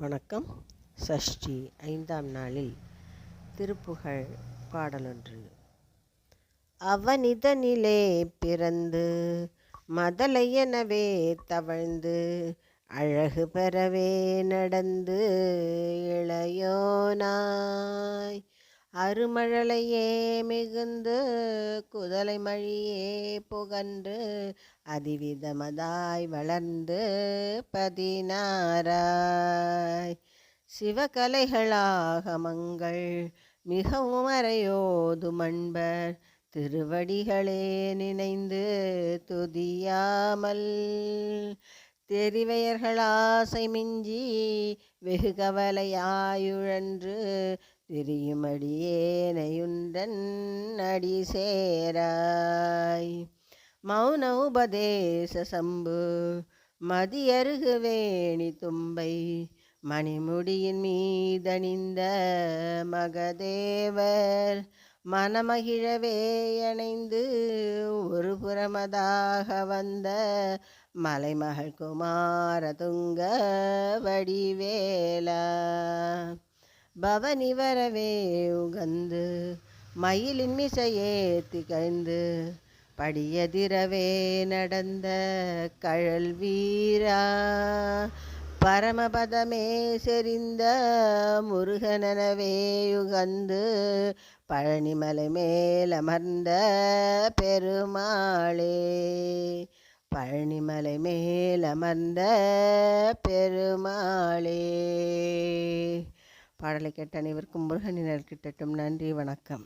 வணக்கம். சஷ்டி 5ஆம் நாளில் திருப்புகழ் பாடலொன்று. அவனிதனிலே பிறந்து மதலையெனவே தவழ்ந்து அழகு பெறவே நடந்து இளையோனாய் அருமழலையே மிகுந்து குதலை மழியே புகன்று அதிவிதமதாய் வளர்ந்து 16 சிவகலைகளாகமங்கள் மிகவும் அறையோது மண்பர் திருவடிகளே நினைந்து துதியாமல் தெரிவையர்களாசை மிஞ்சி வெகு கவலையாயுழன்று திரியுமடியேனையுன்றன் அடி சேராய். மௌன உபதேச சம்பு மதியருகு வேணி தும்பை மணிமுடியின் மீதணிந்த மகதேவர் மனமகிழவே அணைந்து ஒரு புறமதாக வந்த மலைமகள் குமார துங்க வடிவேலா. பவனி வரவே உகந்து மயிலின் மிசையே திகழ்ந்து படியதிரவே நடந்த கழல் வீரா. பரமபதமே செறிந்த முருகனவே யுகந்து பழனிமலை மேலமர்ந்த பெருமாளே. பழனிமலை மேலமர்ந்த பெருமாளே. பாடலை கேட்ட அனைவருக்கும் முருகனின் அருள் கிட்டட்டும். நன்றி, வணக்கம்.